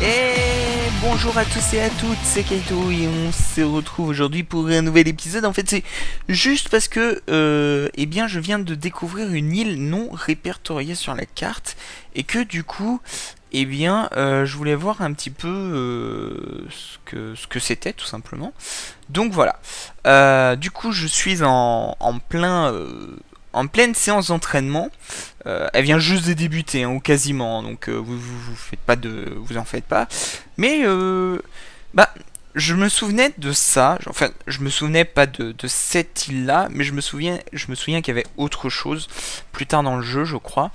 Et bonjour à tous et à toutes, c'est Kaito et on se retrouve aujourd'hui pour un nouvel épisode. En fait, c'est juste parce que eh bien, je viens de découvrir une île non répertoriée sur la carte et que du coup, eh bien, je voulais voir un petit peu ce que c'était tout simplement. Donc voilà. Du coup, je suis en pleine séance d'entraînement. Elle vient juste de débuter, hein, ou quasiment, donc vous faites pas vous en faites pas. Mais bah, je me souvenais de ça. Enfin, je me souvenais pas de cette île-là, mais je me souviens qu'il y avait autre chose plus tard dans le jeu, je crois.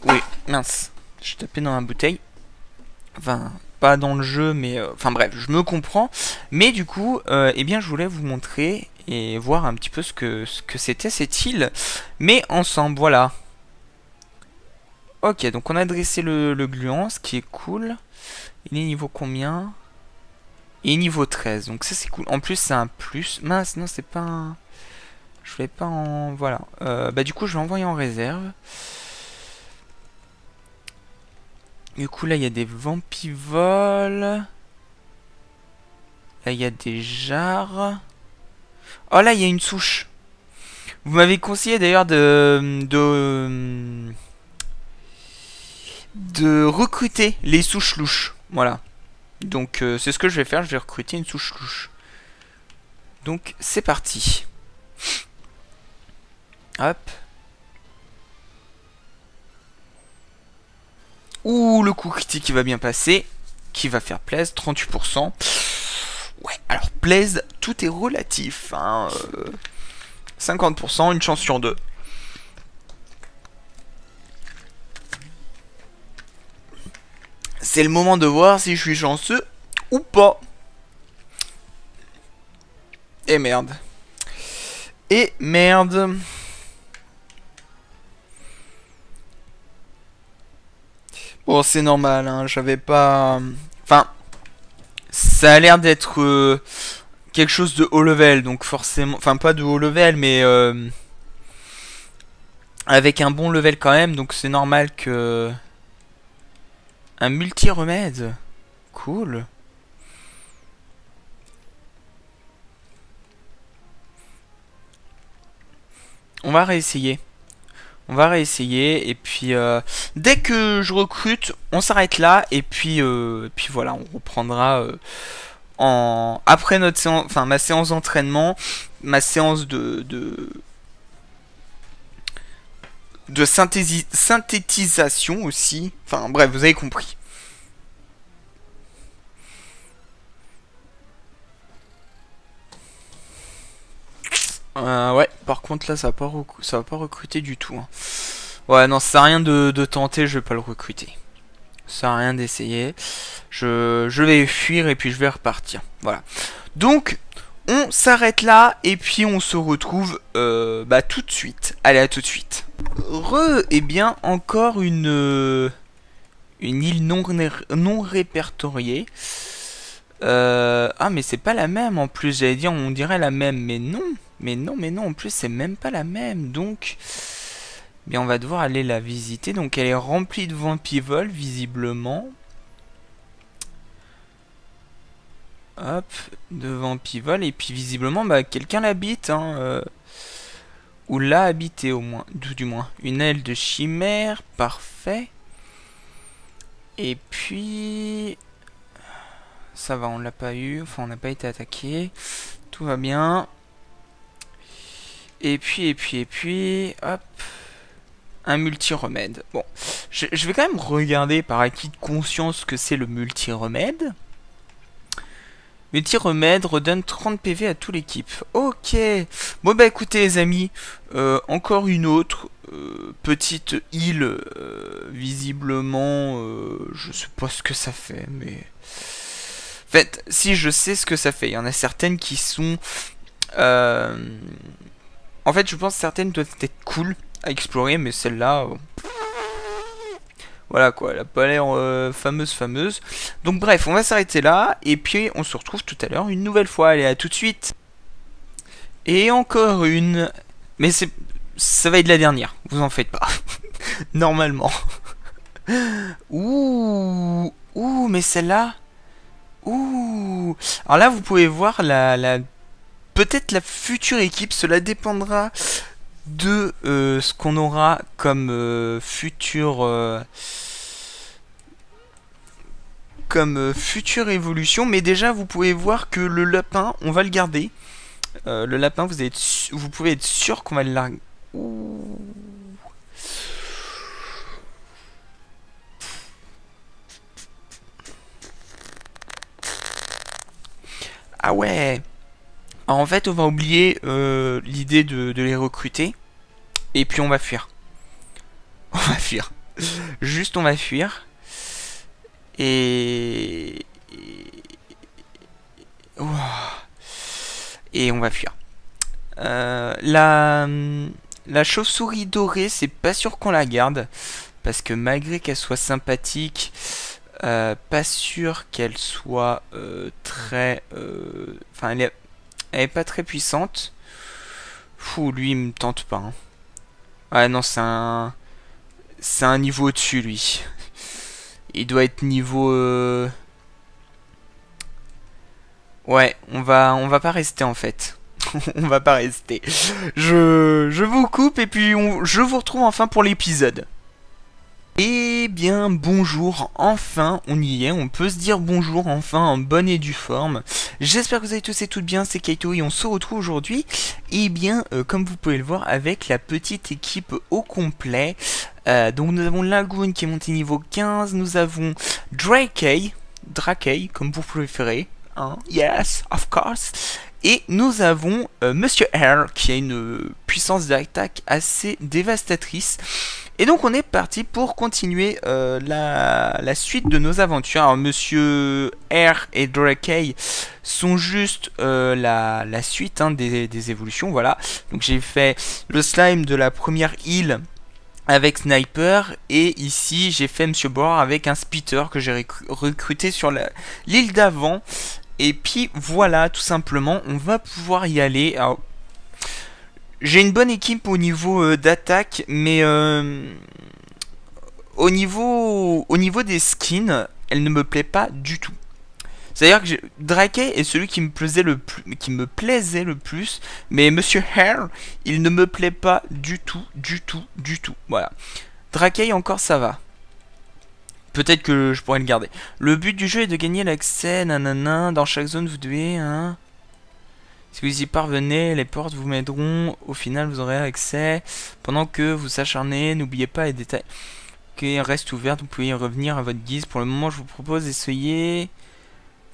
Oui, mince, je tapais dans la bouteille. Enfin, pas dans le jeu, mais enfin bref, je me comprends. Mais du coup, eh bien, je voulais vous montrer et voir un petit peu ce que c'était cette île, mais ensemble, voilà. Ok, donc on a dressé le gluant, ce qui est cool. Il est niveau combien? Il est niveau 13, donc ça c'est cool. En plus c'est un plus. Mince, non c'est pas un... Je voulais pas en... Voilà. Bah du coup je vais envoyer en réserve. Du coup là il y a des vampivoles. Là il y a des jarres. Oh là il y a une souche. Vous m'avez conseillé d'ailleurs de recruter les souches louches. Voilà. Donc c'est ce que je vais faire, je vais recruter une souche louche. Donc c'est parti. Hop. Ouh, le coup critique qui va bien passer. Qui va faire plaise, 38%. Ouais, alors plaise, tout est relatif. Hein, 50%, une chance sur deux. C'est le moment de voir si je suis chanceux ou pas. Et merde. Et merde. Bon, c'est normal, hein, j'avais pas... Enfin, ça a l'air d'être quelque chose de haut level, donc forcément... Enfin, pas de haut level, mais... avec un bon level quand même, donc c'est normal que... Un multi-remède. Cool. On va réessayer. On va réessayer et puis dès que je recrute, on s'arrête là et puis voilà, on reprendra après notre séance, enfin ma séance d'entraînement, ma séance de synthétisation aussi. Enfin bref, vous avez compris. Ouais, par contre là ça va pas recruter du tout. Hein. Ouais, non, ça sert à rien de tenter, je vais pas le recruter. Ça sert à rien d'essayer. Je vais fuir et puis je vais repartir. Voilà. Donc, on s'arrête là et puis on se retrouve bah, tout de suite. Allez, à tout de suite. Eh bien, encore une île non répertoriée. Ah, mais c'est pas la même en plus. J'allais dire, on dirait la même, mais non. Mais non, en plus, c'est même pas la même. Donc, eh bien, on va devoir aller la visiter. Donc, elle est remplie de vampivoles, visiblement. Hop, de vampivoles. Et puis, visiblement, bah, quelqu'un l'habite. Hein, ou l'a habité, au moins. Du moins. Une aile de chimère. Parfait. Et puis... Ça va, on l'a pas eu. Enfin, on n'a pas été attaqué. Tout va bien. Et puis... Hop. Un multi-remède. Bon, je vais quand même regarder par acquis de conscience ce que c'est le multi-remède. Multi-remède redonne 30 PV à toute l'équipe. Ok. Bon bah écoutez les amis, encore une autre petite île. Visiblement, je sais pas ce que ça fait, mais... En fait, si je sais ce que ça fait, il y en a certaines qui sont... En fait, je pense que certaines doivent être cool à explorer, mais celle-là... Voilà quoi, elle a pas l'air fameuse. Donc bref, on va s'arrêter là, et puis on se retrouve tout à l'heure une nouvelle fois. Allez, à tout de suite. Et encore une... Mais ça va être la dernière, vous en faites pas. Normalement. Ouh, Ouh, mais celle-là. Ouh. Alors là, vous pouvez voir peut-être la future équipe. Cela dépendra de ce qu'on aura comme future évolution. Mais déjà, vous pouvez voir que le lapin, on va le garder. Le lapin, vous pouvez être sûr qu'on va le larguer. Ouh. Ah ouais. Alors en fait, on va oublier l'idée de les recruter. Et puis on va fuir. On va fuir. Juste on va fuir. Ouah. Et on va fuir. La chauve-souris dorée, c'est pas sûr qu'on la garde. Parce que malgré qu'elle soit sympathique, pas sûr qu'elle soit très... Enfin, elle est pas très puissante. Fou, lui, il me tente pas. Hein. Ah non, c'est un niveau au-dessus, lui. Il doit être niveau... Ouais, on va pas rester, en fait. On va pas rester. Je vous coupe, et puis je vous retrouve enfin pour l'épisode. Eh bien, bonjour, enfin, on y est, on peut se dire bonjour, enfin, en bonne et due forme. J'espère que vous allez tous et toutes bien, c'est Kaito et on se retrouve aujourd'hui, eh bien, comme vous pouvez le voir, avec la petite équipe au complet. Donc nous avons Lagoon qui est monté niveau 15, nous avons Drakey, comme vous préférez, hein, yes, of course. Et nous avons Monsieur R qui a une puissance d'attaque assez dévastatrice. Et donc on est parti pour continuer la suite de nos aventures. Alors Monsieur R et Drakey sont juste la suite hein, des évolutions, voilà. Donc j'ai fait le slime de la première île avec Sniper, et ici j'ai fait Monsieur Boar avec un Spitter que j'ai recruté sur l'île d'avant. Et puis voilà, tout simplement, on va pouvoir y aller. Alors, j'ai une bonne équipe au niveau d'attaque, mais au niveau des skins, elle ne me plaît pas du tout. C'est-à-dire que Drakey est celui qui me plaisait le plus, mais Monsieur Hare, il ne me plaît pas du tout. Voilà. Drakey encore ça va. Peut-être que je pourrais le garder. Le but du jeu est de gagner l'accès, nanana. Dans chaque zone, vous devez... Hein, si vous y parvenez, les portes vous m'aideront. Au final, vous aurez accès. Pendant que vous s'acharnez, n'oubliez pas les détails. Ok, reste ouverte, vous pouvez y revenir à votre guise. Pour le moment, je vous propose d'essayer...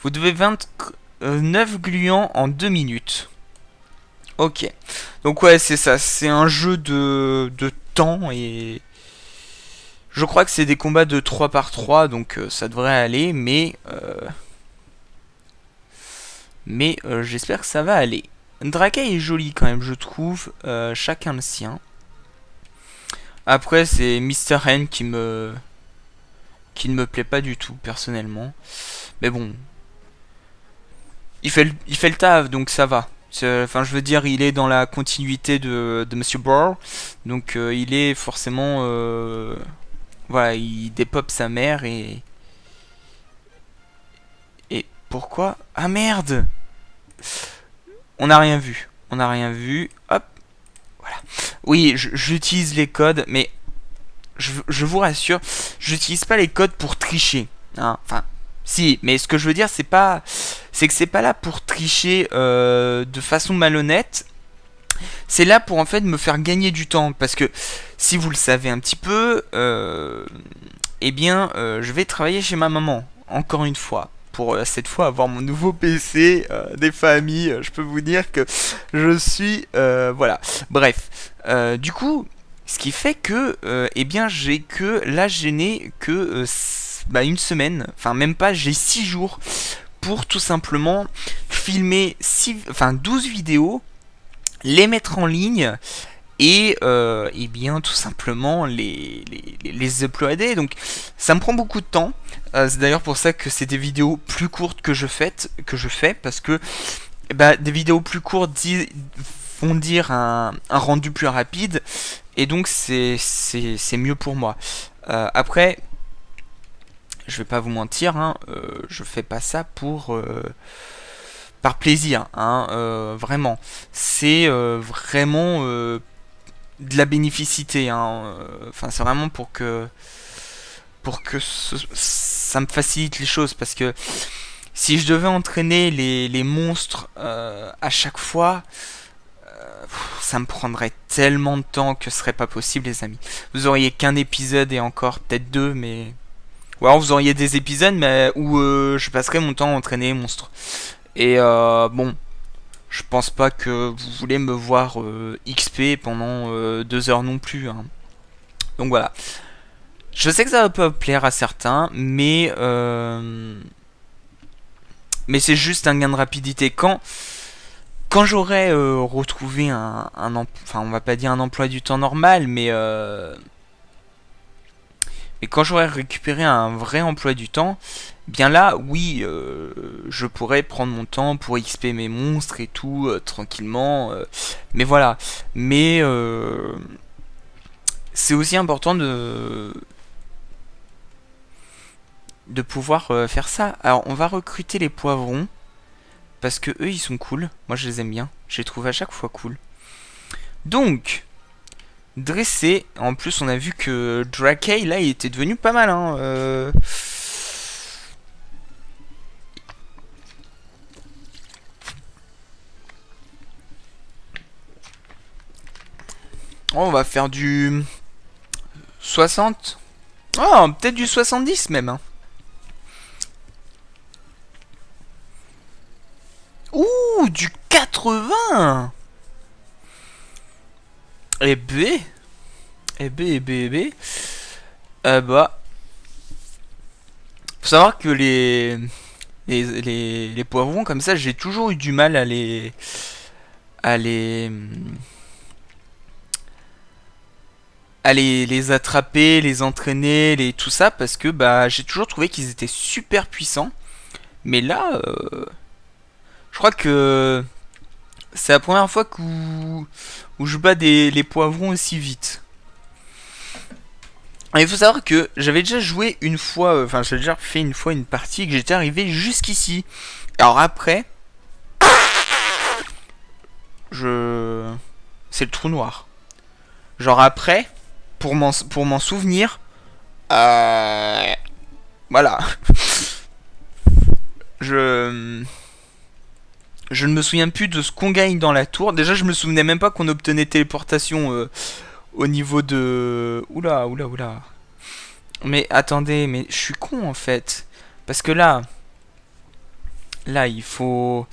Vous devez 29 gluants en 2 minutes. Ok. Donc ouais, c'est ça. C'est un jeu de temps et... Je crois que c'est des combats de 3 par 3, donc ça devrait aller, mais j'espère que ça va aller. Drakey est joli quand même, je trouve, chacun le sien. Après, c'est Mr. N qui ne me plaît pas du tout, personnellement. Mais bon, il fait le taf, donc ça va. Enfin, je veux dire, il est dans la continuité de Monsieur Boar, donc il est forcément... Voilà, il dépop sa mère et pourquoi? Ah merde! On n'a rien vu. On n'a rien vu. Hop. Voilà. Oui, j'utilise les codes, mais je vous rassure, j'utilise pas les codes pour tricher. Hein. Enfin, si, mais ce que je veux dire, c'est que c'est pas là pour tricher de façon malhonnête. C'est là pour en fait me faire gagner du temps, parce que si vous le savez un petit peu, eh bien je vais travailler chez ma maman, encore une fois, pour cette fois avoir mon nouveau PC, des familles, je peux vous dire que je suis, voilà, bref, du coup, ce qui fait que, eh bien je n'ai que une semaine, enfin même pas, j'ai 6 jours pour tout simplement filmer 12 vidéos, les mettre en ligne et bien tout simplement les uploader. Donc ça me prend beaucoup de temps. C'est d'ailleurs pour ça que c'est des vidéos plus courtes que je fais, parce que des vidéos plus courtes vont dire un rendu plus rapide, et donc c'est mieux pour moi. Après, je vais pas vous mentir, hein, je fais pas ça pour par plaisir, hein, vraiment. C'est vraiment de la bénéficité, hein, enfin c'est vraiment pour que ça me facilite les choses, parce que si je devais entraîner les monstres à chaque fois, ça me prendrait tellement de temps que ce serait pas possible, les amis. Vous auriez qu'un épisode et encore peut-être deux, mais ou alors vous auriez des épisodes mais où je passerais mon temps à entraîner les monstres. Et bon, je pense pas que vous voulez me voir XP pendant 2 heures non plus, hein. Donc voilà. Je sais que ça va pas plaire à certains, mais c'est juste un gain de rapidité. Quand j'aurai retrouvé enfin on va pas dire un emploi du temps normal, mais quand j'aurai récupéré un vrai emploi du temps, bien là, oui, je pourrais prendre mon temps pour XP mes monstres et tout, tranquillement. Mais voilà. Mais c'est aussi important de pouvoir faire ça. Alors, on va recruter les poivrons. Parce que eux, ils sont cool. Moi, je les aime bien. Je les trouve à chaque fois cool. Donc, dressé. En plus, on a vu que Drakei, là, il était devenu pas mal, hein. Oh, on va faire du 60. Oh, peut-être du 70 même, hein. Ouh, du 80. Eh B. Eh B, eh B, eh B. Bah. Faut savoir que les poivrons comme ça, j'ai toujours eu du mal à les les attraper, les entraîner, tout ça, parce que bah j'ai toujours trouvé qu'ils étaient super puissants. Mais là, je crois que c'est la première fois où je bats les poivrons aussi vite. Et il faut savoir que j'avais déjà joué une fois, enfin j'ai déjà fait une fois une partie et que j'étais arrivé jusqu'ici. Alors après, c'est le trou noir. Genre après, pour m'en souvenir, voilà. Je je ne me souviens plus de ce qu'on gagne dans la tour. Déjà, je me souvenais même pas qu'on obtenait téléportation au niveau de... Oula, oula, oula. Mais attendez, mais je suis con en fait. Parce que là, il faut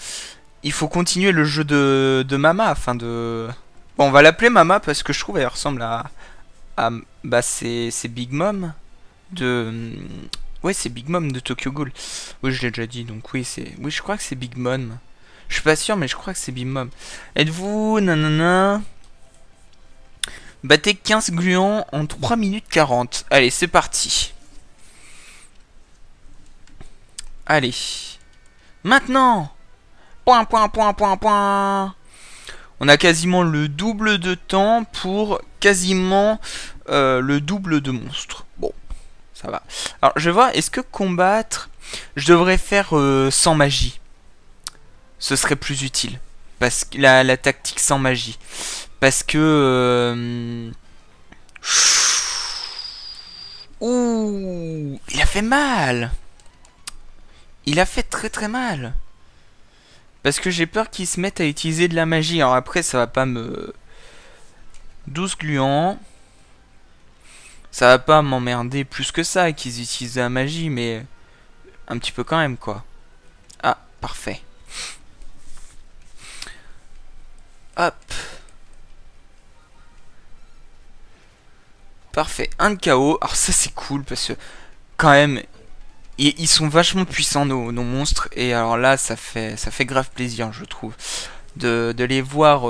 continuer le jeu de Mama afin de... Bon, on va l'appeler Mama parce que je trouve elle ressemble bah, c'est Big Mom de... Ouais, c'est Big Mom de Tokyo Ghoul. Oui, je l'ai déjà dit, donc oui, oui, je crois que c'est Big Mom. Je suis pas sûr, mais je crois que c'est Big Mom. Êtes-vous... Nanana... Battez 15 gluants en 3 minutes 40. Allez, c'est parti. Allez. Maintenant. Point, point, point, point, point. On a quasiment le double de temps pour quasiment le double de monstres. Bon, ça va. Alors, je vais voir, est-ce que combattre... Je devrais faire sans magie. Ce serait plus utile. Parce que la tactique sans magie. Parce que... Ouh, il a fait mal. Il a fait très très mal. Parce que j'ai peur qu'ils se mettent à utiliser de la magie. Alors après, ça va pas me... 12 gluants. Ça va pas m'emmerder plus que ça qu'ils utilisent la magie, mais... Un petit peu quand même, quoi. Ah, parfait. Hop. Parfait, un de KO. Alors ça c'est cool parce que quand même ils sont vachement puissants nos monstres et alors là ça fait grave plaisir je trouve de les voir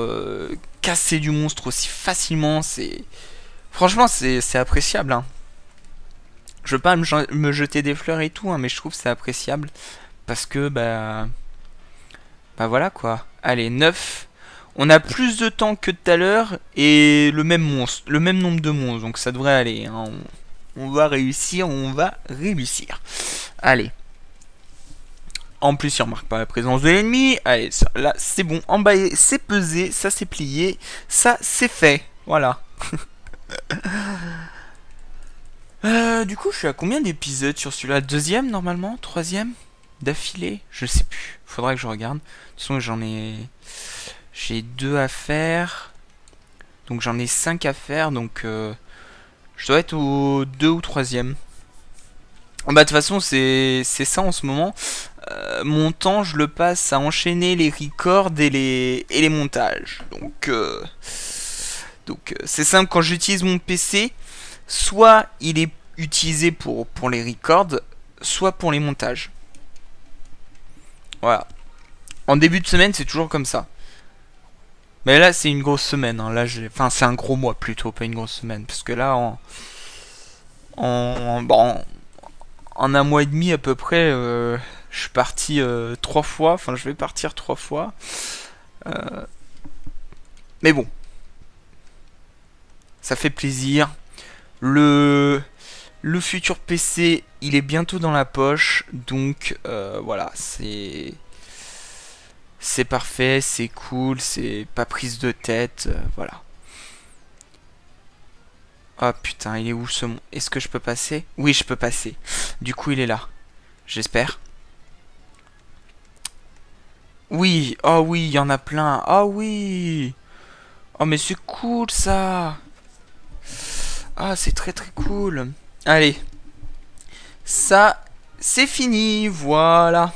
casser du monstre aussi facilement. C'est franchement c'est appréciable, hein. Je veux pas me jeter des fleurs et tout, hein, mais je trouve c'est appréciable parce que bah voilà quoi. Allez, 9. On a plus de temps que tout à l'heure et le même monstre, le même nombre de monstres, donc ça devrait aller, hein. On va réussir, on va réussir. Allez. En plus, il remarque pas la présence de l'ennemi. Allez, ça, là, c'est bon. Emballé, c'est pesé, ça c'est plié, ça c'est fait. Voilà. Du coup, je suis à combien d'épisodes sur celui-là? Deuxième, normalement? Troisième? D'affilée? Je sais plus. Faudra que je regarde. De toute façon, j'en ai... J'ai 2 à faire. Donc j'en ai 5 à faire. Donc je dois être au 2 ou 3e. Bah de toute façon, c'est ça en ce moment. Mon temps, je le passe à enchaîner les records et les montages. Donc c'est simple, quand j'utilise mon PC, soit il est utilisé pour les records, soit pour les montages. Voilà. En début de semaine, c'est toujours comme ça. Mais là, c'est une grosse semaine. Hein. Là, enfin, c'est un gros mois plutôt, pas une grosse semaine. Parce que là, bon, en un mois et demi à peu près, je suis parti 3 fois. Enfin, je vais partir 3 fois. Mais bon, ça fait plaisir. Le futur PC, il est bientôt dans la poche. Donc, voilà, c'est parfait, c'est cool, c'est pas prise de tête, voilà. Oh putain, il est où ce... Est-ce que je peux passer? Oui, je peux passer. Du coup, il est là. J'espère. Oui, oh oui, il y en a plein. Oh oui. Oh mais c'est cool ça. Ah, c'est très très cool. Allez. Ça, c'est fini, voilà.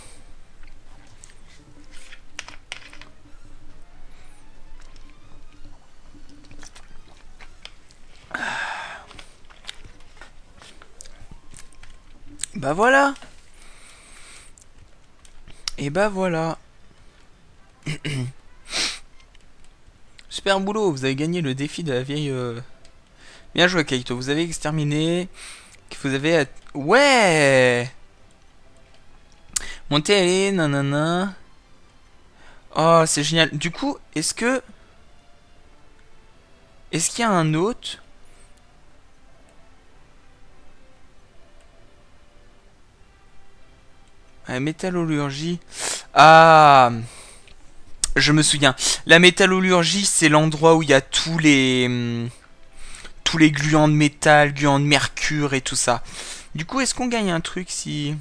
Bah voilà. Et bah voilà. Super boulot, vous avez gagné le défi de la vieille... Bien joué Kaito, vous avez exterminé... Vous avez... Ouais. Montez, allez, nanana. Oh, c'est génial. Du coup, est-ce que... Est-ce qu'il y a un autre? Métallurgie. Ah, je me souviens. La métallurgie, c'est l'endroit où il y a tous les gluants de métal, gluants de mercure et tout ça. Du coup, est-ce qu'on gagne un truc si...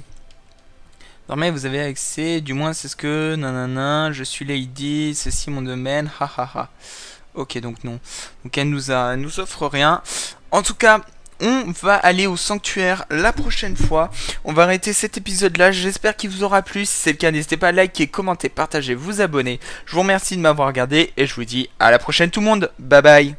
Désormais, vous avez accès, du moins c'est ce que... Nanana, je suis Lady, ceci mon domaine, hahaha. Ok, donc non. Donc elle nous offre rien. En tout cas... On va aller au sanctuaire la prochaine fois. On va arrêter cet épisode là. J'espère qu'il vous aura plu. Si c'est le cas, n'hésitez pas à liker, commenter, partager, vous abonner. Je vous remercie de m'avoir regardé et je vous dis à la prochaine tout le monde. Bye bye.